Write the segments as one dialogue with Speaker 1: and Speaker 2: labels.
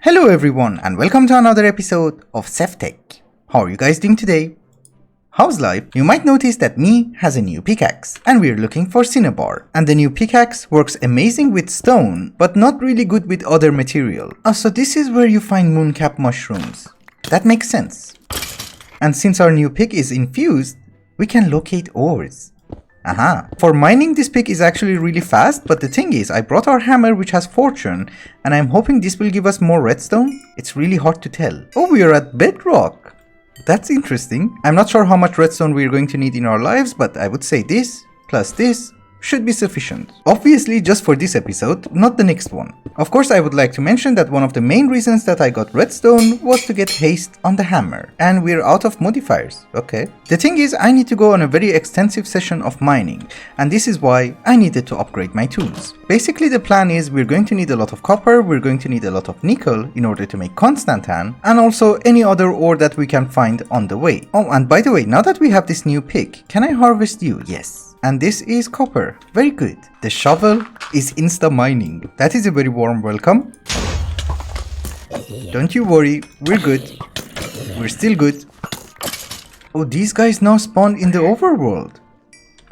Speaker 1: Hello everyone and welcome to another episode of SevTech. How are you guys doing today? How's life? You might notice that me has a new pickaxe and we're looking for cinnabar. And the new pickaxe works amazing with stone but not really good with other material. So this is where you find mooncap mushrooms. That makes sense. And since our new pick is infused, we can locate ores. Aha. For mining, this pick is actually really fast, but the thing is, I brought our hammer which has fortune, and I'm hoping this will give us more redstone. It's really hard to tell. Oh, we are at bedrock. That's interesting. I'm not sure how much redstone we're going to need in our lives, but I would say this plus this should be sufficient. Obviously just for this episode, not the next one. Of course, I would like to mention that one of the main reasons that I got redstone was to get haste on the hammer. And we're out of modifiers, okay. The thing is, I need to go on a very extensive session of mining, and this is why I needed to upgrade my tools. Basically the plan is we're going to need a lot of copper, we're going to need a lot of nickel in order to make constantan, and also any other ore that we can find on the way. Oh, and by the way, now that we have this new pick, can I harvest you? Yes. And this is copper. Very good. The shovel is insta mining. That is a very warm welcome. Don't you worry, we're good. We're still good. Oh, these guys now spawn in the overworld.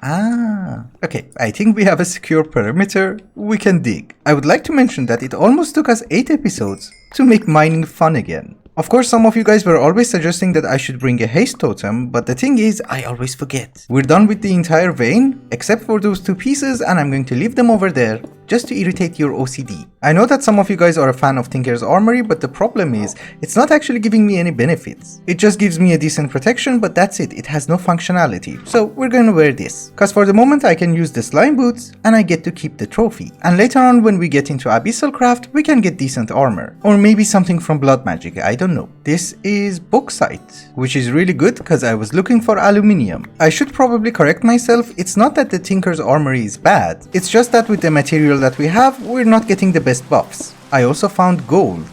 Speaker 1: Ah, okay, I think we have a secure perimeter. We can dig. I would like to mention that it almost took us 8 episodes to make mining fun again. Of course, some of you guys were always suggesting that I should bring a haste totem, but the thing is, I always forget. We're done with the entire vein, except for those 2 pieces, and I'm going to leave them over there, just to irritate your OCD. I know that some of you guys are a fan of Tinker's Armory, but the problem is, it's not actually giving me any benefits. It just gives me a decent protection, but that's it, it has no functionality. So we're gonna wear this. Cause for the moment I can use the slime boots, and I get to keep the trophy. And later on when we get into Abyssal Craft, we can get decent armor. Or maybe something from Blood Magic, I don't know. This is bauxite, which is really good cause I was looking for aluminium. I should probably correct myself, it's not that the Tinker's Armory is bad, it's just that with the material that we have, we're not getting the best buffs. I also found gold,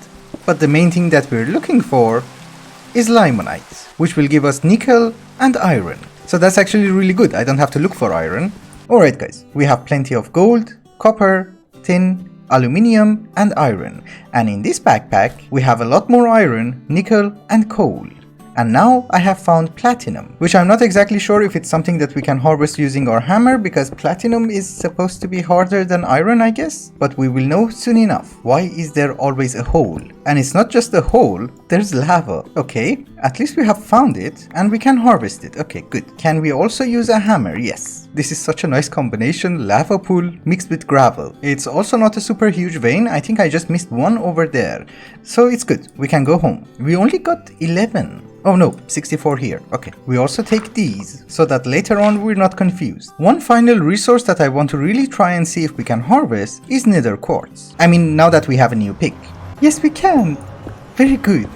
Speaker 1: but the main thing that we're looking for is limonite, which will give us nickel and iron. So that's actually really good, I don't have to look for iron. Alright guys, we have plenty of gold, copper, tin, aluminium and iron. And in this backpack, we have a lot more iron, nickel and coal. And now I have found platinum, which I'm not exactly sure if it's something that we can harvest using our hammer, because platinum is supposed to be harder than iron, I guess. But we will know soon enough. Why is there always a hole? And it's not just a hole, there's lava. Okay, at least we have found it and we can harvest it. Okay, good. Can we also use a hammer? Yes. This is such a nice combination, lava pool mixed with gravel. It's also not a super huge vein, I think I just missed one over there. So it's good, we can go home. We only got 11. Oh no, 64 here. Okay. We also take these, so that later on we're not confused. One final resource that I want to really try and see if we can harvest is nether quartz. I mean, now that we have a new pick. Yes, we can. Very good.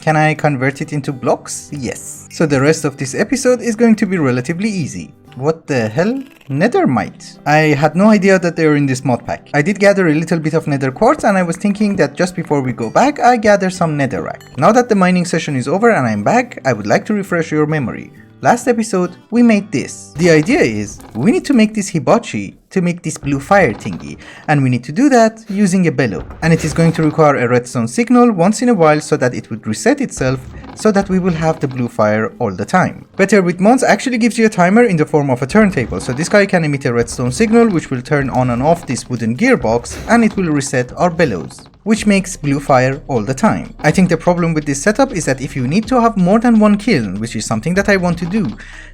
Speaker 1: Can I convert it into blocks? Yes. So the rest of this episode is going to be relatively easy. What the hell? Nethermite. I had no idea that they were in this mod pack. I did gather a little bit of nether quartz and I was thinking that just before we go back, I gather some netherrack. Now that the mining session is over and I'm back, I would like to refresh your memory. Last episode, we made this. The idea is, we need to make this hibachi to make this blue fire thingy, and we need to do that using a bellow. And it is going to require a redstone signal once in a while so that it would reset itself, so that we will have the blue fire all the time. Better with mods actually gives you a timer in the form of a turntable, so this guy can emit a redstone signal which will turn on and off this wooden gearbox, and it will reset our bellows, which makes blue fire all the time. I think the problem with this setup is that if you need to have more than one kiln, which is something that I want to do,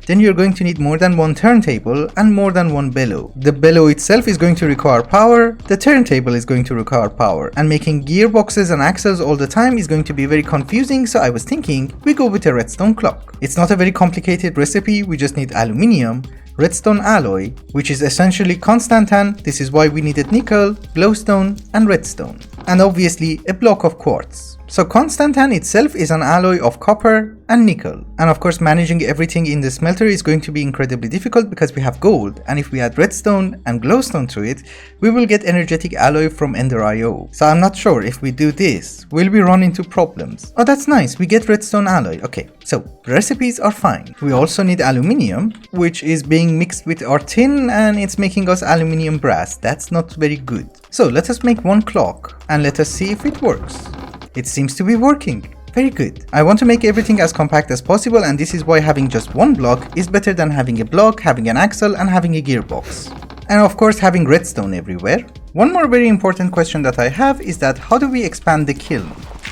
Speaker 1: then you're going to need more than one turntable and more than one bellow. The bellow itself is going to require power, the turntable is going to require power, and making gearboxes and axles all the time is going to be very confusing, so I was thinking we go with a redstone clock. It's not a very complicated recipe, we just need aluminium, redstone alloy, which is essentially constantan, this is why we needed nickel, glowstone and redstone, and obviously a block of quartz. So constantan itself is an alloy of copper and nickel. And of course managing everything in the smelter is going to be incredibly difficult because we have gold, and if we add redstone and glowstone to it, we will get energetic alloy from Ender.io. So I'm not sure if we do this, will we run into problems? Oh, that's nice, we get redstone alloy. Okay, so recipes are fine. We also need aluminium, which is being mixed with our tin and it's making us aluminium brass. That's not very good. So let us make one clock and let us see if it works. It seems to be working. Very good. I want to make everything as compact as possible, and this is why having just one block is better than having a block, having an axle, and having a gearbox. And of course having redstone everywhere. One more very important question that I have is that how do we expand the kiln?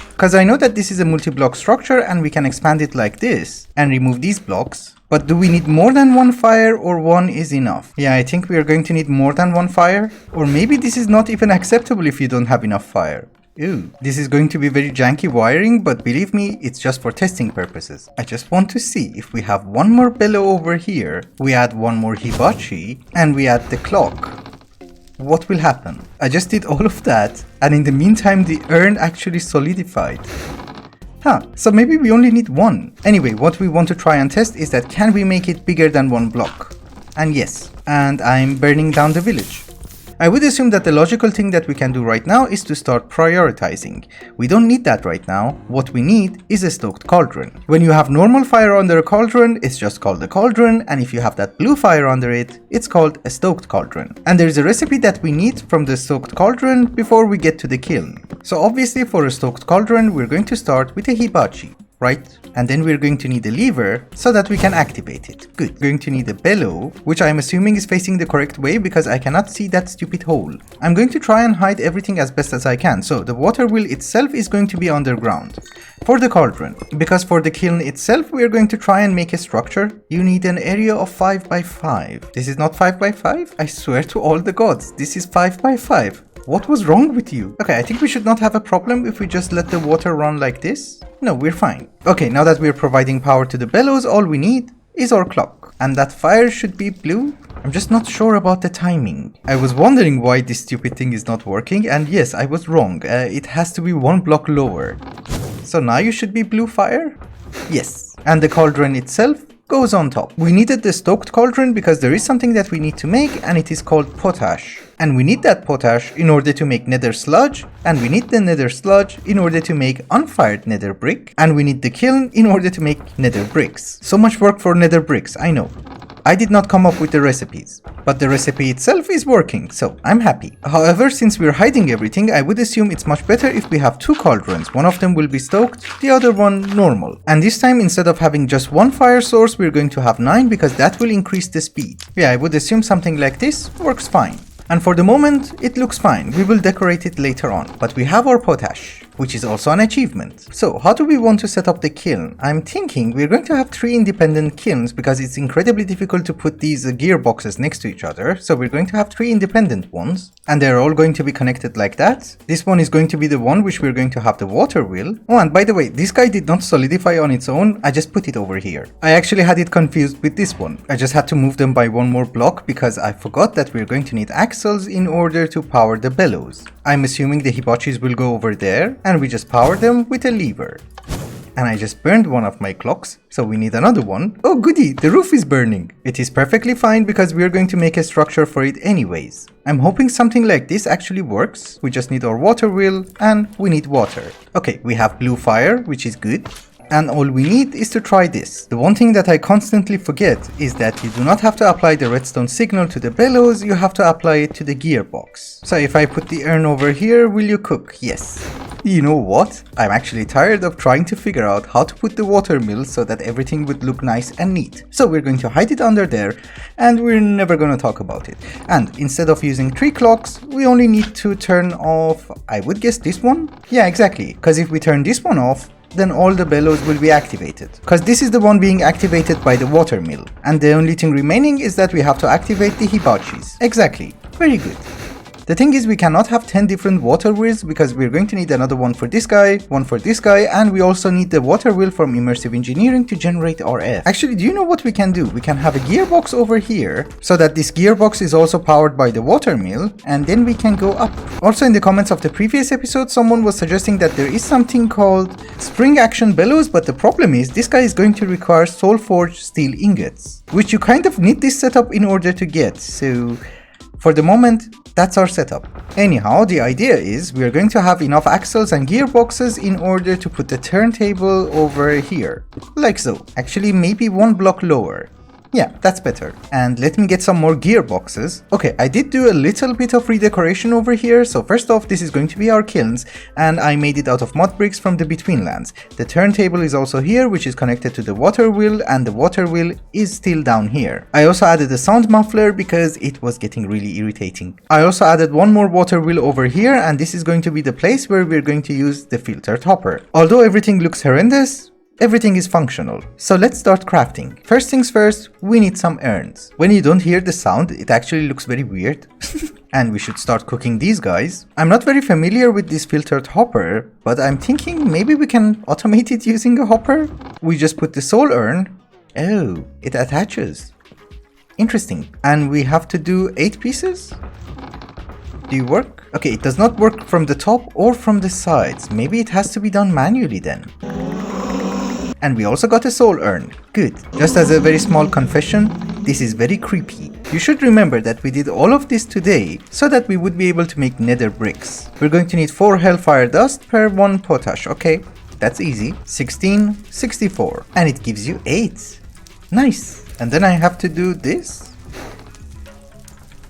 Speaker 1: Because I know that this is a multi-block structure and we can expand it like this and remove these blocks. But do we need more than one fire or one is enough? Yeah, I think we are going to need more than one fire. Or maybe this is not even acceptable if you don't have enough fire. Ew, this is going to be very janky wiring, but believe me, it's just for testing purposes. I just want to see if we have one more bellow over here, we add one more hibachi, and we add the clock. What will happen? I just did all of that, and in the meantime the urn actually solidified. So maybe we only need one. Anyway, what we want to try and test is that can we make it bigger than one block? And yes, and I'm burning down the village. I would assume that the logical thing that we can do right now is to start prioritizing. We don't need that right now. What we need is a stoked cauldron. When you have normal fire under a cauldron, it's just called a cauldron, and if you have that blue fire under it, it's called a stoked cauldron. And there is a recipe that we need from the stoked cauldron before we get to the kiln. So obviously for a stoked cauldron, we're going to start with a hibachi. Right? And then we're going to need a lever so that we can activate it. Good. We're going to need a bellow, which I'm assuming is facing the correct way because I cannot see that stupid hole. I'm going to try and hide everything as best as I can. So the water wheel itself is going to be underground. For the cauldron, because for the kiln itself, we are going to try and make a structure. You need an area of 5 by 5. This is not 5 by 5? I swear to all the gods, this is 5 by 5. What was wrong with you? Okay, I think we should not have a problem if we just let the water run like this. No, we're fine. Okay, now that we're providing power to the bellows, all we need is our clock. And that fire should be blue. I'm just not sure about the timing. I was wondering why this stupid thing is not working, and yes, I was wrong. It has to be one block lower. So now you should be blue fire? Yes. And the cauldron itself goes on top. We needed the stoked cauldron because there is something that we need to make, and it is called potash. And we need that potash in order to make nether sludge, and we need the nether sludge in order to make unfired nether brick, and we need the kiln in order to make nether bricks. So much work for nether bricks, I know. I did not come up with the recipes, but the recipe itself is working, so I'm happy. However, since we're hiding everything, I would assume it's much better if we have two cauldrons. One of them will be stoked, the other one normal. And this time, instead of having just one fire source, we're going to have 9 because that will increase the speed. Yeah, I would assume something like this works fine. And for the moment, it looks fine. We will decorate it later on. But we have our potash, which is also an achievement. So how do we want to set up the kiln? I'm thinking we're going to have 3 independent kilns because it's incredibly difficult to put these gearboxes next to each other. So we're going to have 3 independent ones, and they're all going to be connected like that. This one is going to be the one which we're going to have the water wheel. Oh, and by the way, this guy did not solidify on its own. I just put it over here. I actually had it confused with this one. I just had to move them by one more block because I forgot that we're going to need axles in order to power the bellows. I'm assuming the hibachis will go over there, and we just power them with a lever. And I just burned one of my clocks, so we need another one. Oh goody, the roof is burning. It is perfectly fine because we are going to make a structure for it anyways. I'm hoping something like this actually works. We just need our water wheel, and we need water. Okay, we have blue fire, which is good. And all we need is to try this. The one thing that I constantly forget is that you do not have to apply the redstone signal to the bellows, you have to apply it to the gearbox. So if I put the urn over here, will you cook? Yes. You know what? I'm actually tired of trying to figure out how to put the water mill so that everything would look nice and neat. So we're going to hide it under there, and we're never going to talk about it. And instead of using 3 clocks, we only need to turn off, I would guess this one? Yeah, exactly. Because if we turn this one off, then all the bellows will be activated. Because this is the one being activated by the water mill. And the only thing remaining is that we have to activate the hibachis. Exactly. Very good. The thing is, we cannot have 10 different water wheels because we're going to need another one for this guy, one for this guy, and we also need the water wheel from immersive engineering to generate our F. Actually, do you know what we can do? We can have a gearbox over here so that this gearbox is also powered by the water mill, and then we can go up. Also, in the comments of the previous episode, someone was suggesting that there is something called spring action bellows, but the problem is this guy is going to require soul forged steel ingots, which you kind of need this setup in order to get. So for the moment, that's our setup. Anyhow, the idea is we are going to have enough axles and gearboxes in order to put the turntable over here. Like so. Actually, maybe one block lower. Yeah, that's better. And let me get some more gearboxes. Okay, I did do a little bit of redecoration over here. So first off, this is going to be our kilns, and I made it out of mud bricks from the Betweenlands. The turntable is also here, which is connected to the water wheel, and the water wheel is still down here. I also added a sound muffler because it was getting really irritating. I also added one more water wheel over here, and this is going to be the place where we're going to use the filtered hopper. Although everything looks horrendous, everything is functional. So let's start crafting. First things first, we need some urns. When you don't hear the sound, it actually looks very weird. And we should start cooking these guys. I'm not very familiar with this filtered hopper, but I'm thinking maybe we can automate it using a hopper. We just put the soul urn. Oh, it attaches. Interesting. And we have to do 8 pieces? Do you work? Okay, it does not work from the top or from the sides. Maybe it has to be done manually then. And we also got a soul urn. Good. Just as a very small confession, this is very creepy. You should remember that we did all of this today so that we would be able to make nether bricks. We're going to need 4 hellfire dust per 1 potash. Okay, that's easy. 16, 64. And it gives you 8. Nice. And then I have to do this?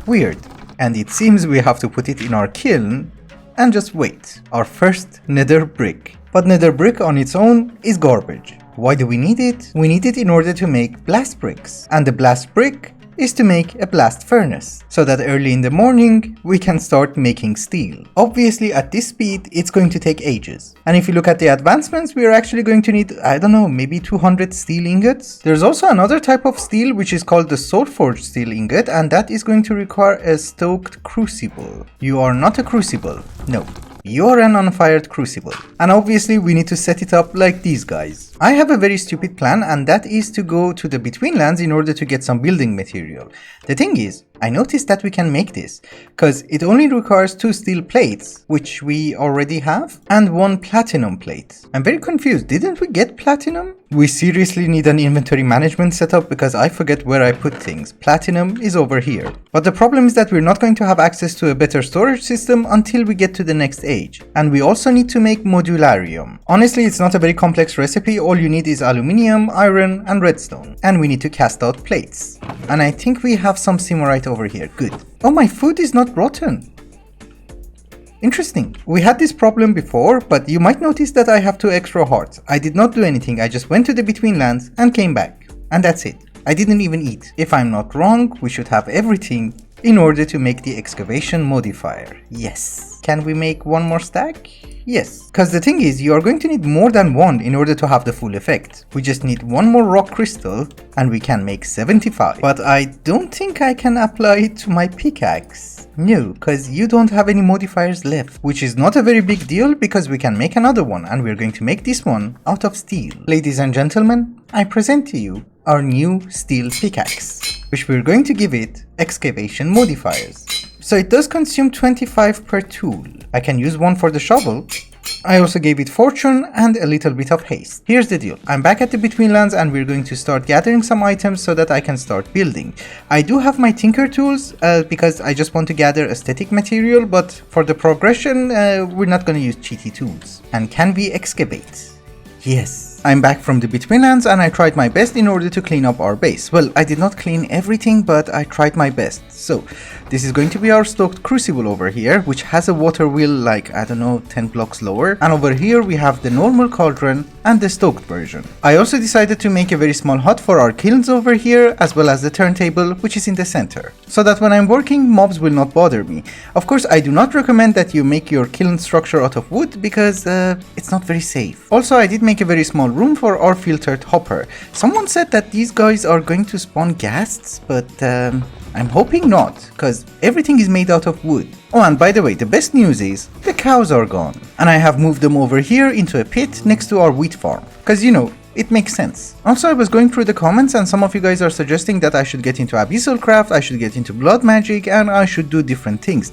Speaker 1: Weird. And it seems we have to put it in our kiln and just wait. Our first nether brick. But nether brick on its own is garbage. Why do we need it? We need it in order to make blast bricks. And the blast brick is to make a blast furnace, so that early in the morning we can start making steel. Obviously at this speed it's going to take ages. And if you look at the advancements, we are actually going to need, I don't know, maybe 200 steel ingots. There's also another type of steel which is called the soulforged steel ingot, and that is going to require a stoked crucible. You are not a crucible. No. You're an unfired crucible. And obviously we need to set it up like these guys. I have a very stupid plan, and that is to go to the Betweenlands in order to get some building material. The thing is, I noticed that we can make this, because it only requires 2 steel plates, which we already have, and 1 platinum plate. I'm very confused, didn't we get platinum? We seriously need an inventory management setup because I forget where I put things. Platinum is over here. But the problem is that we're not going to have access to a better storage system until we get to the next age. And we also need to make modularium. Honestly, it's not a very complex recipe. All you need is aluminium, iron, and redstone. And we need to cast out plates. And I think we have some simurite over here. Good. Oh, my food is not rotten. Interesting. We had this problem before, but you might notice that I have 2 extra hearts. I did not do anything. I just went to the Betweenlands and came back. And that's it. I didn't even eat. If I'm not wrong, we should have everything in order to make the excavation modifier. Yes. Can we make 1 more stack? Yes. Because the thing is, you are going to need more than 1 in order to have the full effect. We just need 1 more rock crystal and we can make 75. But I don't think I can apply it to my pickaxe. No, because you don't have any modifiers left. Which is not a very big deal because we can make another one, and we're going to make this one out of steel. Ladies and gentlemen, I present to you our new steel pickaxe, which we're going to give it excavation modifiers. So it does consume 25 per tool. I can use 1 for the shovel. I also gave it fortune and a little bit of haste. Here's the deal. I'm back at the Betweenlands and we're going to start gathering some items so that I can start building. I do have my tinker tools because I just want to gather aesthetic material, but for the progression, we're not going to use cheaty tools. And can we excavate? Yes. I'm back from the Betweenlands and I tried my best in order to clean up our base. Well, I did not clean everything, but I tried my best. So, this is going to be our stoked crucible over here, which has a water wheel like, I don't know, 10 blocks lower. And over here we have the normal cauldron and the stoked version. I also decided to make a very small hut for our kilns over here, as well as the turntable, which is in the center, so that when I'm working, mobs will not bother me. Of course, I do not recommend that you make your kiln structure out of wood because it's not very safe. Also, I did make a very small room for our filtered hopper. Someone said that these guys are going to spawn ghasts, but I'm hoping not, because everything is made out of wood. Oh, and by the way, the best news is the cows are gone. And I have moved them over here into a pit next to our wheat farm. Because, you know, it makes sense. Also, I was going through the comments and some of you guys are suggesting that I should get into abyssal craft, I should get into blood magic, and I should do different things.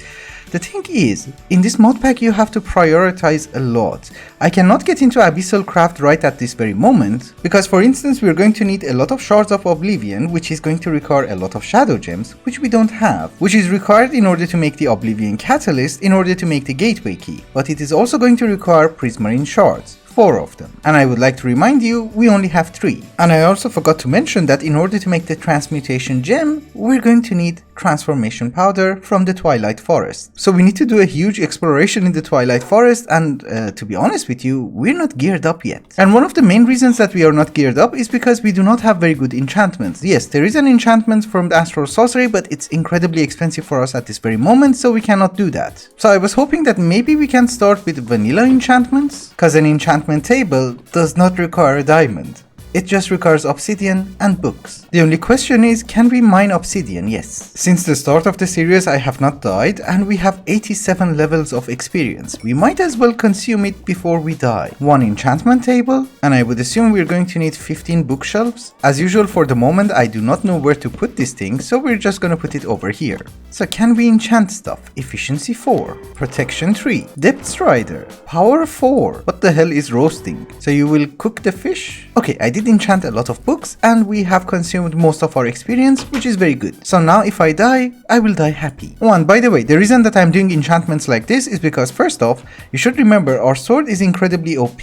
Speaker 1: The thing is, in this mod pack you have to prioritize a lot. I cannot get into abyssal craft right at this very moment, because for instance we're going to need a lot of shards of oblivion, which is going to require a lot of shadow gems, which we don't have, which is required in order to make the oblivion catalyst in order to make the gateway key, but it is also going to require prismarine shards. 4 of them. And I would like to remind you, we only have 3. And I also forgot to mention that in order to make the transmutation gem, we're going to need transformation powder from the Twilight Forest. So we need to do a huge exploration in the Twilight Forest, and to be honest with you, we're not geared up yet. And one of the main reasons that we are not geared up is because we do not have very good enchantments. Yes, there is an enchantment from the Astral Sorcery, but it's incredibly expensive for us at this very moment, so we cannot do that. So I was hoping that maybe we can start with vanilla enchantments, because an enchantment table does not require a diamond. It just requires obsidian and books. The only question is, can we mine obsidian? Yes. Since the start of the series I have not died, and we have 87 levels of experience. We might as well consume it before we die. 1 enchantment table, and I would assume we're going to need 15 bookshelves. As usual, for the moment I do not know where to put this thing, so we're just gonna put it over here. So can we enchant stuff? Efficiency 4, protection 3, depth strider, power 4. What the hell is roasting? So you will cook the fish? Okay, I did enchant a lot of books and we have consumed most of our experience, which is very good. So now if I die, I will die happy. Oh, and by the way, the reason that I'm doing enchantments like this is because first off, you should remember our sword is incredibly OP,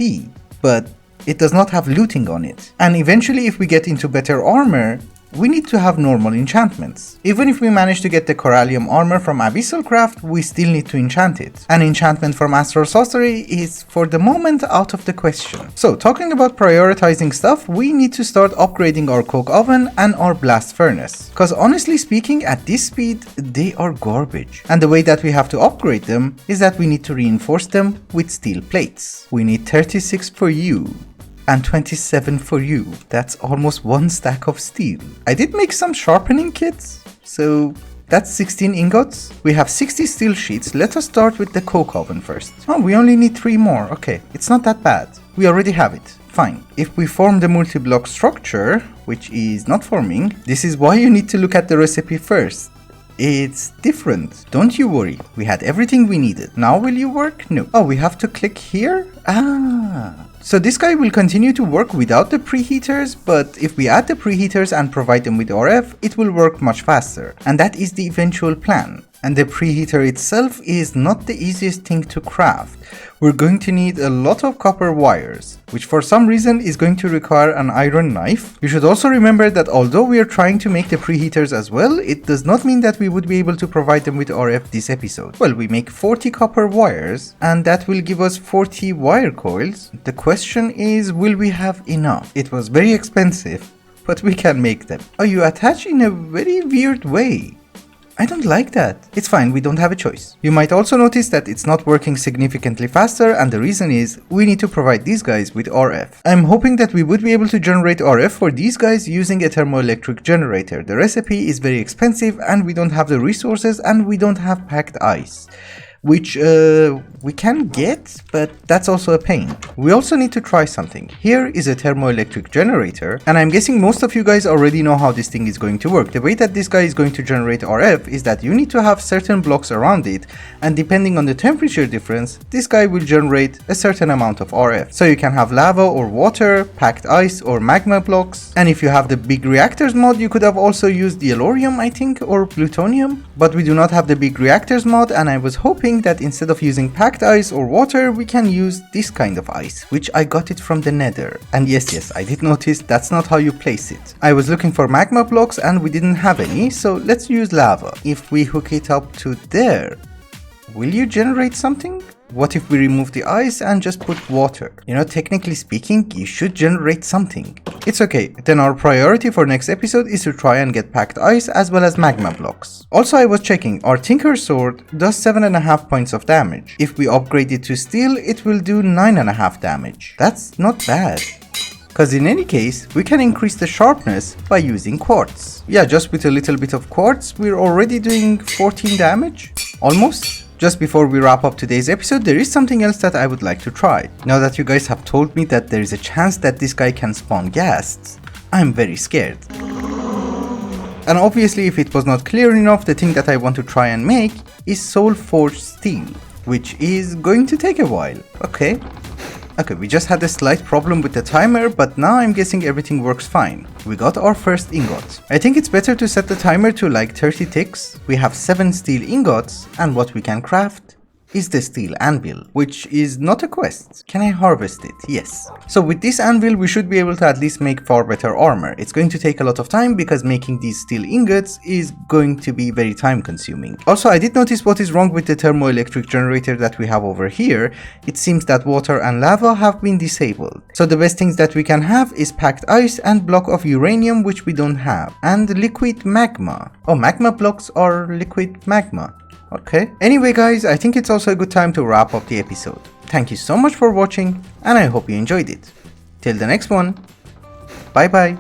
Speaker 1: but it does not have looting on it. And eventually if we get into better armor, we need to have normal enchantments. Even if we manage to get the Corallium armor from Abyssal Craft, we still need to enchant it. An enchantment from Astral Sorcery is for the moment out of the question. So talking about prioritizing stuff, we need to start upgrading our coke oven and our blast furnace. Cause honestly speaking, at this speed, they are garbage. And the way that we have to upgrade them is that we need to reinforce them with steel plates. We need 36 for you. And 27 for you. That's almost 1 stack of steel. I did make some sharpening kits, so that's 16 ingots. We have 60 steel sheets. Let us start with the coke oven first. Oh, we only need 3 more. Okay, it's not that bad. We already have it. Fine. If we form the multi-block structure, which is not forming, this is why you need to look at the recipe first. It's different. Don't you worry. We had everything we needed. Now will you work? No. Oh, we have to click here? Ah. So this guy will continue to work without the preheaters, but if we add the preheaters and provide them with RF, it will work much faster. And that is the eventual plan. And the preheater itself is not the easiest thing to craft. We're going to need a lot of copper wires, which for some reason is going to require an iron knife. You should also remember that although we are trying to make the preheaters as well, it does not mean that we would be able to provide them with RF this episode. Well, we make 40 copper wires, and that will give us 40 wire coils. The question is, will we have enough? It was very expensive, but we can make them. Oh, you attach in a very weird way. I don't like that. It's fine, we don't have a choice. You might also notice that it's not working significantly faster, and the reason is we need to provide these guys with RF. I'm hoping that we would be able to generate RF for these guys using a thermoelectric generator. The recipe is very expensive and we don't have the resources and we don't have packed ice. Which we can get, but that's also a pain. We also need to try something. Here is a thermoelectric generator, and I'm guessing most of you guys already know how this thing is going to work. The way that this guy is going to generate RF is that you need to have certain blocks around it, and depending on the temperature difference, this guy will generate a certain amount of RF. So you can have lava or water, packed ice or magma blocks, and if you have the big reactors mod, you could have also used yellorium, I think, or plutonium, but we do not have the big reactors mod, and I was hoping that instead of using packed ice or water, we can use this kind of ice, which I got it from the nether. And yes, I did notice that's not how you place it. I was looking for magma blocks and we didn't have any, so let's use lava. If we hook it up to there, will you generate something? What if we remove the ice and just put water? You know, technically speaking, you should generate something. It's okay, then our priority for next episode is to try and get packed ice as well as magma blocks. Also, I was checking, our Tinker Sword does 7.5 points of damage. If we upgrade it to steel, it will do 9.5 damage. That's not bad. Cause in any case, we can increase the sharpness by using quartz. Yeah, just with a little bit of quartz, we're already doing 14 damage. Almost. Just before we wrap up today's episode, there is something else that I would like to try. Now that you guys have told me that there is a chance that this guy can spawn ghasts, I'm very scared. And obviously, if it was not clear enough, the thing that I want to try and make is soul forged steel, which is going to take a while. Okay, we just had a slight problem with the timer, but now I'm guessing everything works fine. We got our first ingot. I think it's better to set the timer to like 30 ticks. We have 7 steel ingots, and what we can craft is the steel anvil, which is not a quest. Can I harvest it? Yes. So with this anvil, we should be able to at least make far better armor. It's going to take a lot of time because making these steel ingots is going to be very time consuming. Also, I did notice what is wrong with the thermoelectric generator that we have over here. It seems that water and lava have been disabled. So the best things that we can have is packed ice and block of uranium, which we don't have, and liquid magma. Oh, magma blocks are liquid magma. Okay. Anyway guys, I think it's also a good time to wrap up the episode. Thank you so much for watching, and I hope you enjoyed it. Till the next one, bye bye.